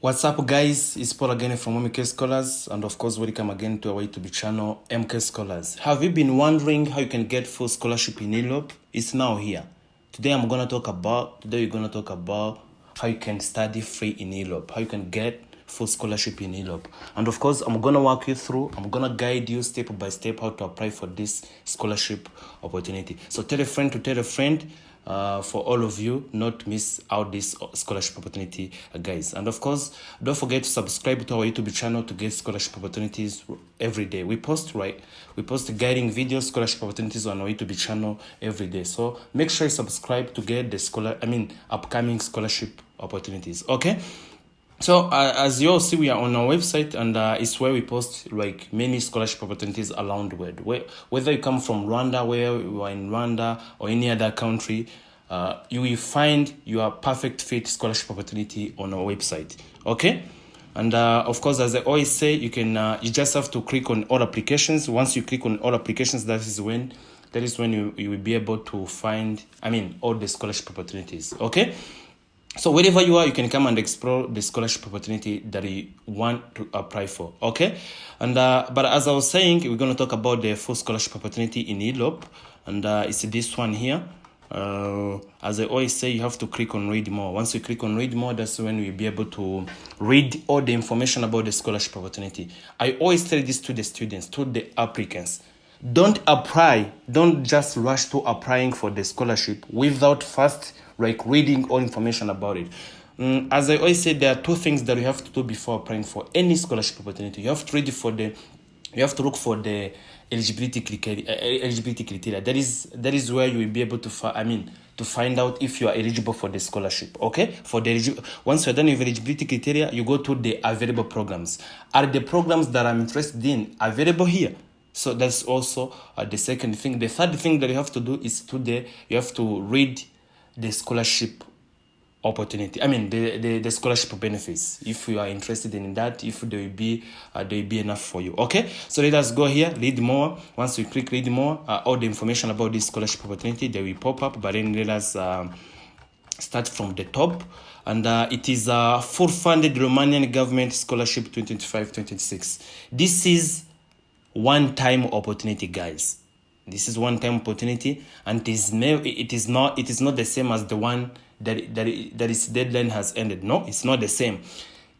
What's up, guys? It's Paul again from MK Scholars, and of course, welcome again to our YouTube channel, MK Scholars. Have you been wondering how you can get full scholarship in Europe? It's now here. Today, we're gonna talk about how you can study free in Europe, how you can get full scholarship in Europe, and of course, I'm gonna walk you through. I'm gonna guide you step by step how to apply for this scholarship opportunity. So tell a friend to tell a friend. For all of you not miss out this scholarship opportunity, guys. And of course, don't forget to subscribe to our YouTube channel to get scholarship opportunities every day. We post guiding videos, scholarship opportunities on our YouTube channel every day. So make sure you subscribe to get the upcoming scholarship opportunities. Okay. So as you all see, we are on our website, and it's where we post like many scholarship opportunities around the world. Whether you come from Rwanda, where you are in Rwanda, or any other country, you will find your perfect fit scholarship opportunity on our website. Okay, and of course, as I always say, you just have to click on all applications. Once you click on all applications, that is when you will be able to find all the scholarship opportunities. Okay. So wherever you are, you can come and explore the scholarship opportunity that you want to apply for, okay? And but as I was saying, we're going to talk about the full scholarship opportunity in Europe, and it's this one here. As I always say, you have to click on read more. Once you click on read more, that's when you'll be able to read all the information about the scholarship opportunity. I always tell this to the students, to the applicants. Don't just rush to applying for the scholarship without first reading all information about it. As I always say, there are two things that you have to do before applying for any scholarship opportunity. You have to look for the eligibility criteria. That is where you will be able to find out if you are eligible for the scholarship. Okay, once you're done with eligibility criteria, you go to the available programs. Are the programs that I'm interested in available here? So that's also the second thing. The third thing that you have to do is you have to read the scholarship opportunity. The scholarship benefits. If you are interested in that, if there will be enough for you. Okay, so let us go here. Read more. Once we click read more, all the information about this scholarship opportunity they will pop up. But then let us start from the top. And it is a full funded Romanian government scholarship 2025-2026. This is one-time opportunity, guys. This is one-time opportunity, and it is not the same as the one that its deadline has ended. No, it's not the same.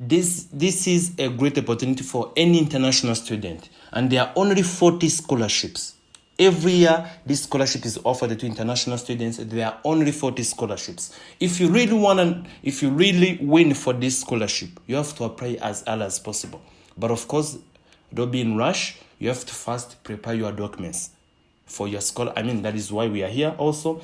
This is a great opportunity for any international student, and there are only 40 scholarships. Every year, this scholarship is offered to international students. There are only 40 scholarships. If you really win for this scholarship, you have to apply as early as possible. But of course, don't be in rush. You have to first prepare your documents for your scholar. That is why we are here also.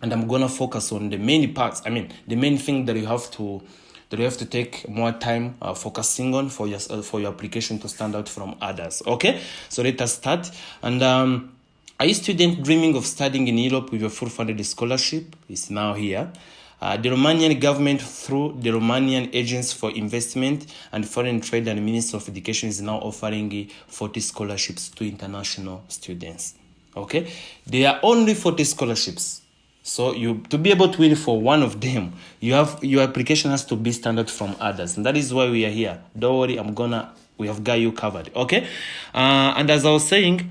And I'm gonna focus on the main parts. The main thing that you have to take more time focusing on for your application to stand out from others. Okay, so let us start. And are you a student dreaming of studying in Europe with a full funded scholarship? It's now here. The Romanian government, through the Romanian Agency for Investment and Foreign Trade and Ministry of Education, is now offering 40 scholarships to international students. Okay, there are only 40 scholarships. So to be able to win for one of them, your application has to be standard from others, and that is why we are here. Don't worry, we have got you covered. Okay, and as I was saying,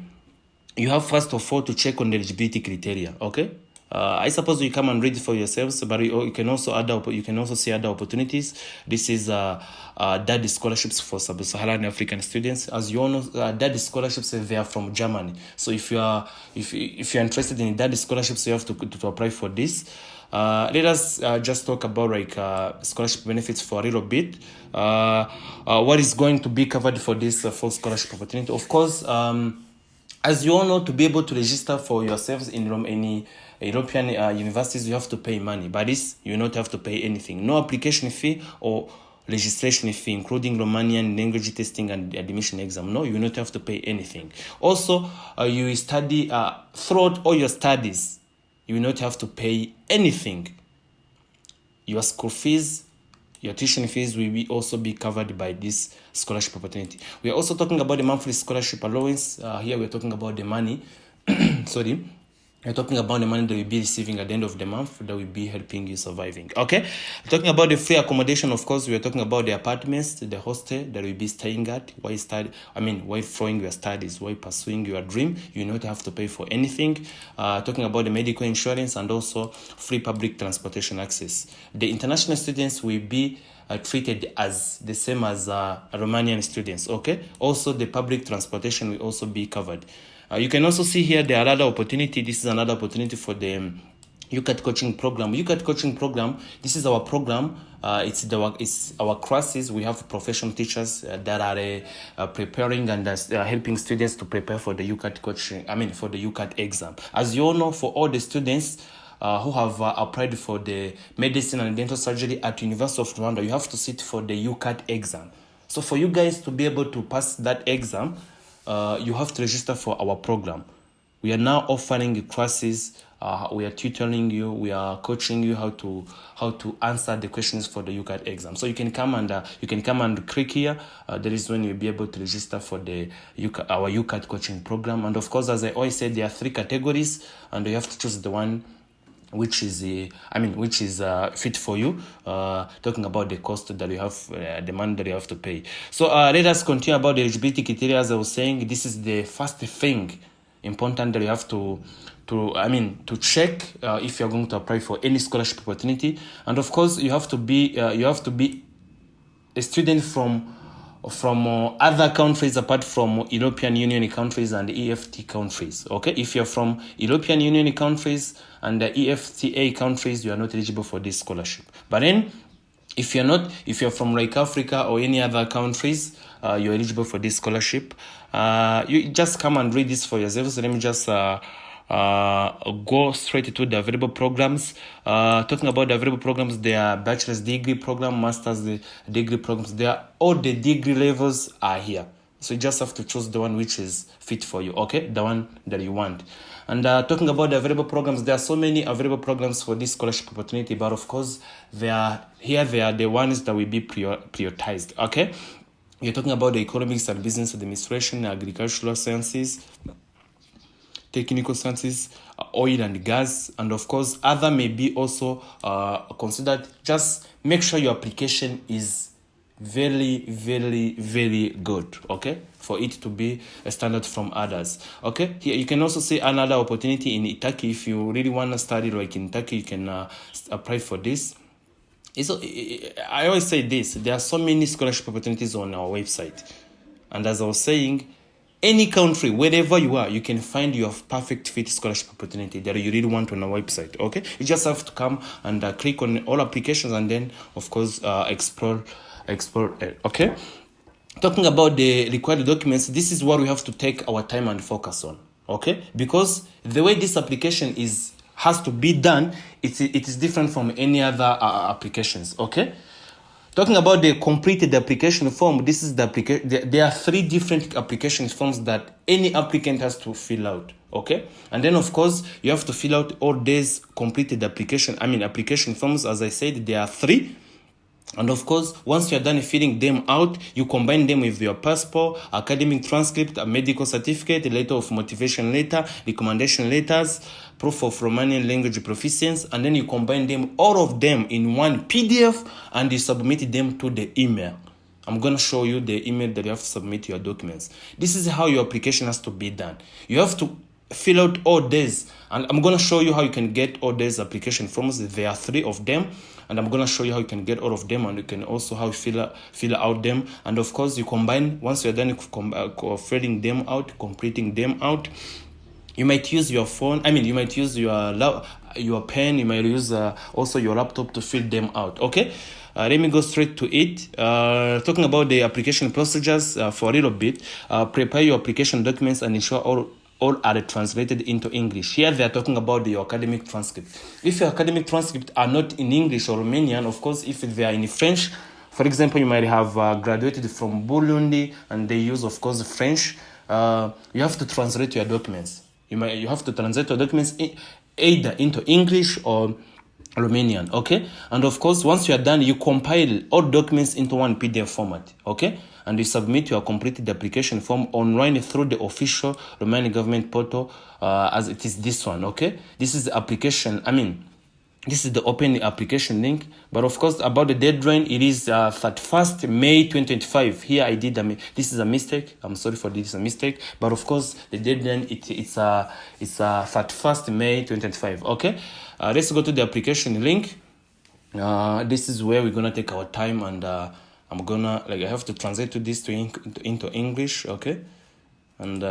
you have first of all to check on the eligibility criteria. Okay. I suppose you come and read for yourselves, but you can also see other opportunities. This is DADI scholarships for sub-Saharan African students. As you all know, DADI scholarships they are from Germany. So if you're interested in DADI scholarships, you have to apply for this. Let us just talk about scholarship benefits for a little bit. What is going to be covered for this full scholarship opportunity? Of course, as you all know, to be able to register for yourselves in any European universities, you have to pay money. But this, you not have to pay anything. No application fee or registration fee, including Romanian language testing and admission exam. No, you not have to pay anything. Also, you study throughout all your studies, you will not have to pay anything. Your school fees, your tuition fees will also be covered by this scholarship opportunity. We are also talking about the monthly scholarship allowance. Here we are talking about the money. Sorry. We're talking about the money that you'll be receiving at the end of the month that will be helping you surviving. Okay? We're talking about the free accommodation, of course. We're talking about the apartments, the hostel that you'll be staying at while while following your studies, while pursuing your dream. You not have to pay for anything. Talking about the medical insurance and also free public transportation access. The international students will be treated as the same as Romanian students. Okay? Also, the public transportation will also be covered. You can also see here there are other opportunity. This is another opportunity for the UCAT coaching program. UCAT coaching program, this is our program. It's our classes. We have professional teachers that are preparing and helping students to prepare for the UCAT coaching. For the UCAT exam. As you all know, for all the students who have applied for the medicine and dental surgery at University of Rwanda, you have to sit for the UCAT exam. So for you guys to be able to pass that exam, you have to register for our program. We are now offering classes. We are tutoring you. We are coaching you how to answer the questions for the UCAT exam. So you can come and click here. There is when you'll be able to register for our UCAT coaching program. And of course, as I always said, there are 3 categories, and you have to choose the one which is fit for you. Talking about the cost that you have, the money that you have to pay. So let us continue about the eligibility criteria. As I was saying, this is the first thing important that you have to check if you're going to apply for any scholarship opportunity. And of course, you have to be a student from other countries apart from European Union countries and EFT countries. Okay, if you're from European Union countries and the EFTA countries, you are not eligible for this scholarship. But then, if you're from like Africa or any other countries, you're eligible for this scholarship. You just come and read this for yourself. So let me just go straight to the available programs. Talking about the available programs, there are bachelor's degree program, master's degree programs. All the degree levels are here. So you just have to choose the one which is fit for you, okay? The one that you want. And talking about the available programs, there are so many available programs for this scholarship opportunity, but of course, they are the ones that will be prioritized, okay? You're talking about the economics and business administration, agricultural sciences, technical sciences, oil and gas, and of course, other may be also considered. Just make sure your application is very, very, very good, okay, for it to be a standard from others. Okay, here you can also see another opportunity in Turkey. If you really want to study like in Turkey, you can apply for this. I always say this, there are so many scholarship opportunities on our website, and as I was saying, any country, wherever you are, you can find your perfect fit scholarship opportunity that you really want on our website, okay? You just have to come and click on all applications and then, of course, explore it, okay? Talking about the required documents, this is what we have to take our time and focus on, okay? Because the way this application has to be done, it is different from any other applications, okay? Talking about the completed application form, this is the application. There are 3 different application forms that any applicant has to fill out. Okay, and then of course you have to fill out all these completed application forms. As I said, there are 3. And of course, once you're done filling them out, you combine them with your passport, academic transcript, a medical certificate, a letter of motivation letter, recommendation letters, proof of Romanian language proficiency, and then you combine them, all of them in one PDF, and you submit them to the email. I'm going to show you the email that you have to submit your documents. This is how your application has to be done. You have to fill out all these, and I'm going to show you how you can get all these application forms. There are 3 of them, and I'm going to show you how you can get all of them, and you can also how you fill out them. And of course, you combine, once you're done filling them out, completing them out, you might use your phone, you might use your pen, you might use also your laptop to fill them out, okay? Let me go straight to it. Talking about the application procedures for a little bit, prepare your application documents and ensure all are translated into English. Here they are talking about your academic transcript. If your academic transcript are not in English or Romanian, of course, if they are in French, for example, you might have graduated from Burundi and they use, of course, French. You have to translate your documents. You have to translate your documents either into English or Romanian, okay? And of course, once you are done, you compile all documents into one PDF format, okay? and you submit your completed application form online through the official Romanian government portal, as it is this one. Okay, this is the application. This is the open application link, but of course about the deadline, it is 31st May 2025. Here I did this is a mistake. I'm sorry for this, a mistake. But of course the deadline it's 31st May 2025. Okay, let's go to the application link. This is where we're gonna take our time, and I'm gonna I have to translate to this into English. Okay, and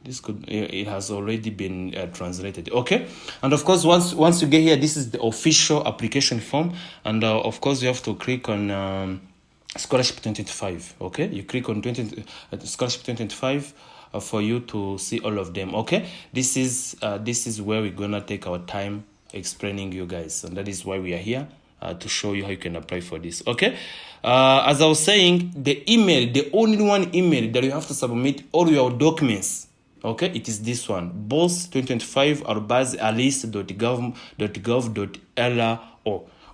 it has already been translated. Okay, and of course once you get here, this is the official application form, and of course you have to click on scholarship 2025. Okay, you click on scholarship 2025 for you to see all of them. Okay, this is where we're gonna take our time explaining you guys, and that is why we are here, to show you how you can apply for this. Okay, as I was saying, the only one email that you have to submit all your documents, okay, it is this one, boss 2025 arice.gov.lo.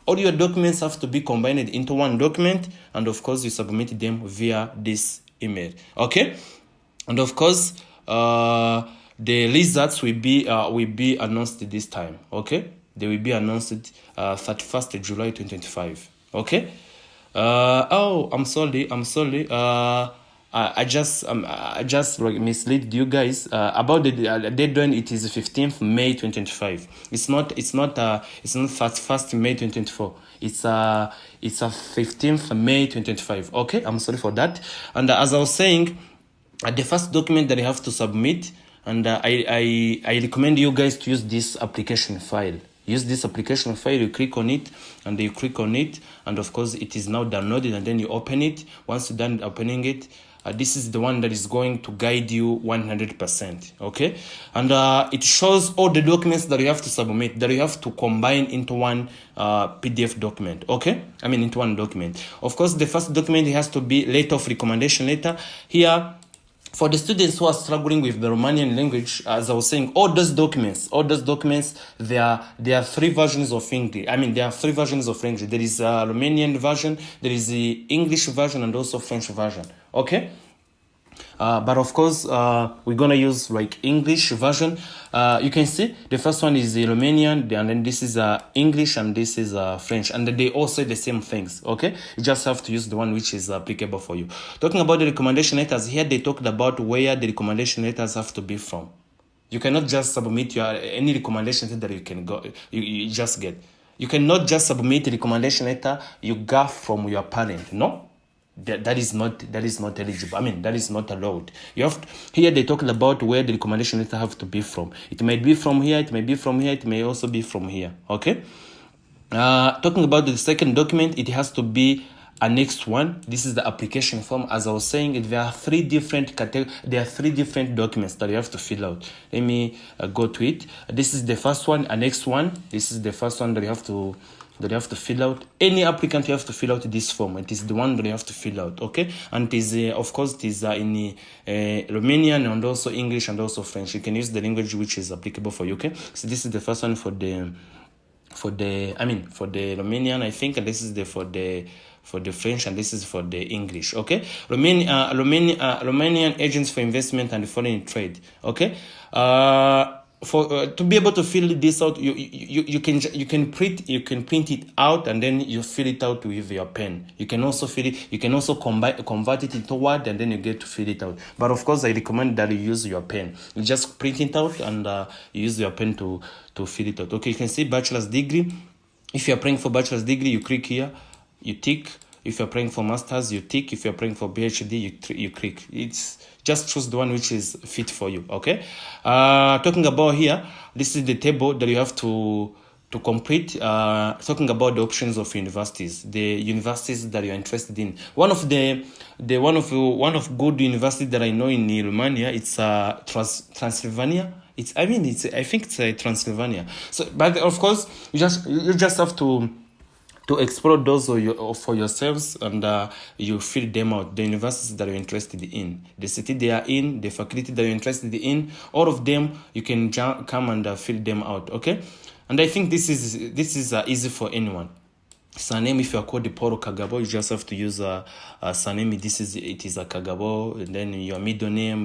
All your documents have to be combined into one document, and of course you submit them via this email. Okay, and of course the results will be announced this time. Okay, they will be announced 31st July 2025. Okay. I'm sorry. I just misled you guys about the deadline. It is 15th May 2025. It's not 1st May 2024. It's 15th May 2025. Okay, I'm sorry for that. And as I was saying, the first document that you have to submit, and I recommend you guys to use this application file. Use this application file, you click on it, and of course it is now downloaded, and then you open it. Once you're done opening it, this is the one that is going to guide you 100%. Okay, and it shows all the documents that you have to submit, that you have to combine into one PDF document. Okay, into one document. Of course, the first document has to be letter of recommendation letter. Here, for the students who are struggling with the Romanian language, as I was saying, all those documents, there are three versions of English. There are three versions of English. There is a Romanian version, there is the English version, and also French version. Okay. But of course, we're gonna use English version. You can see the first one is the Romanian, and then this is English, and this is French, and they all say the same things. Okay, you just have to use the one which is applicable for you. Talking about the recommendation letters, here they talked about where the recommendation letters have to be from. You cannot just submit any recommendation letter that you can go. You just get. You cannot just submit a recommendation letter you got from your parent. No. That is not eligible. That is not allowed. Here they talking about where the recommendation letter have to be from. It might be from here, it may be from here, it may also be from here. Okay. Talking about the second document, it has to be a next one. This is the application form. As I was saying, there are three different documents that you have to fill out. Let me go to it. This is the first one, a next one. This is the first one that you have to fill out. Any applicant, you have to fill out this form. It is the one that you have to fill out. Okay, and it is of course it is in Romanian, and also English, and also French. You can use the language which is applicable for you. Okay, so this is the first one for the Romanian, I think, and this is for the French, and this is for the English. Okay, Romanian agents for investment and foreign trade. Okay. To be able to fill this out, you can print it out, and then you fill it out with your pen. You can also convert it into Word, and then you get to fill it out. But of course, I recommend that you use your pen. You just print it out, and you use your pen to fill it out. Okay, you can see bachelor's degree. If you're applying for bachelor's degree, you click here, you tick. If you're applying for master's, you tick. If you're applying for PhD, you click. It's just choose the one which is fit for you. Okay. Talking about here, this is the table that you have to complete. Talking about the options of universities, the universities that you're interested in. One of good universities that I know in Romania, it's Transylvania. I think it's Transylvania. So, but of course, you just have to explore those for yourselves, and you fill them out. The universities that you're interested in, the city they are in, the faculty that you're interested in, all of them, you can come and fill them out. Okay, and I think this is easy for anyone. Surname, if you are called Paul Kagabo, you just have to use a surname. It is a Kagabo, and then your middle name,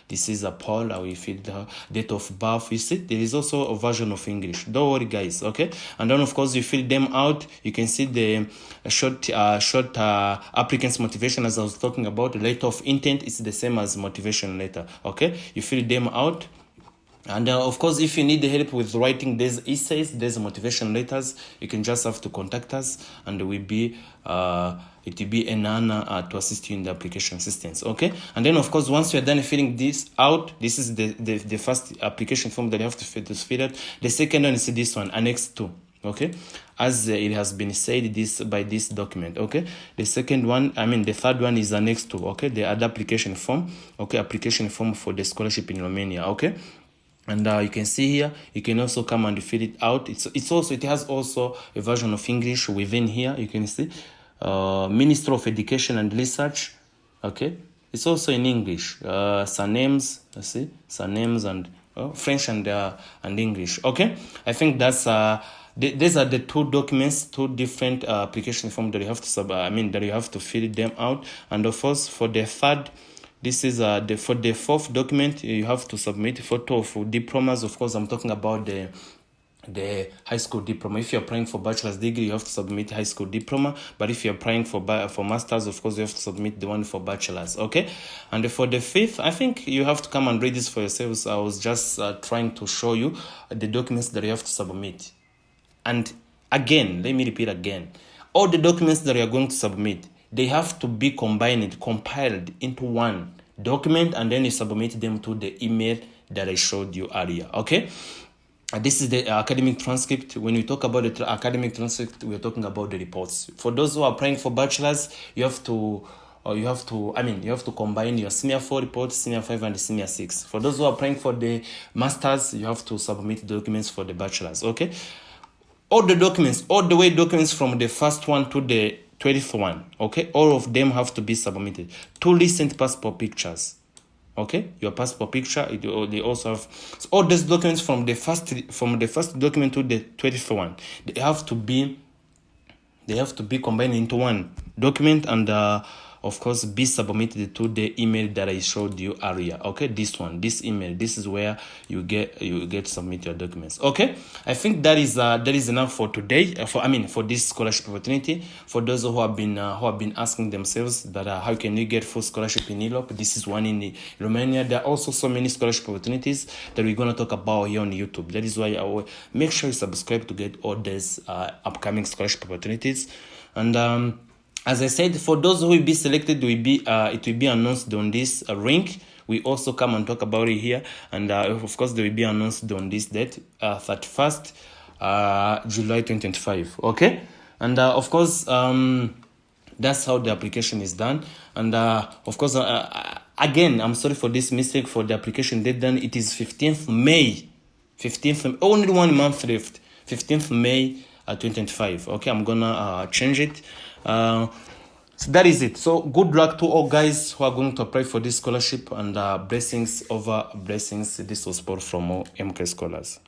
this is a Paul. I will fill the date of birth. You see, there is also a version of English. Don't worry, guys. Okay, and then of course you fill them out. You can see the short applicant's motivation, as I was talking about. The letter of intent is the same as motivation letter. Okay, you fill them out. And of course, if you need help with writing these essays, these motivation letters, you can just have to contact us, and it will be an honor to assist you in the application assistance. Okay, and then of course, once you're done filling this out, this is the first application form that you have to fill out. The second one is this one, Annex 2. Okay, as it has been said by this document. Okay, the third one is Annex 2. Okay, the other application form. Okay, application form for the scholarship in Romania. Okay. And you can see here, you can also come and fill it out. It has also a version of English within here. You can see Minister of Education and Research. Okay, it's also in English. Surnames, surnames and French and English. Okay, I think that's these are the two documents, two different application forms that you have to that you have to fill them out. And of course, for the third. This is for the fourth document, you have to submit a photo of diplomas. Of course, I'm talking about the high school diploma. If you're applying for bachelor's degree, you have to submit high school diploma. But if you're applying for master's, of course, you have to submit the one for bachelor's. Okay. And for the fifth, I think you have to come and read this for yourselves. I was just trying to show you the documents that you have to submit. And again, let me repeat again. All the documents that you are going to submit, they have to be compiled into one document, and then you submit them to the email that I showed you earlier. Okay. This is the academic transcript. When we talk about the academic transcript, we are talking about the reports. For those who are applying for bachelor's, you have to combine your senior 4 report, senior 5, and senior 6. For those who are applying for the master's, you have to submit documents for the bachelor's. Okay. All the documents, all the way documents from the first one to the 12th one, okay, all of them have to be submitted. 2 recent passport pictures, okay, your passport picture. They also have all these documents from the first document to the 12th one. They have to be combined into one document, and of course be submitted to the email that I showed you earlier. Okay, this email, this is where you get to submit your documents. Okay, I think that is enough for today. For this scholarship opportunity. For those who have been asking themselves that how can you get full scholarship in Europe, this is one in Romania. There are also so many scholarship opportunities that we're gonna talk about here on YouTube. That is why I will make sure you subscribe to get all these upcoming scholarship opportunities. And as I said, for those who will be selected, it will be announced on this link. We also come and talk about it here, and of course they will be announced on this date, 31st July 2025. Okay, and of course that's how the application is done. And of course again, I'm sorry for this mistake for the application deadline. It is 15th May. Only 1 month left. 15th May 2025. Okay, I'm gonna change it. So that is it. So good luck to all guys who are going to apply for this scholarship, and blessings over blessings. This was Paul from MK Scholars.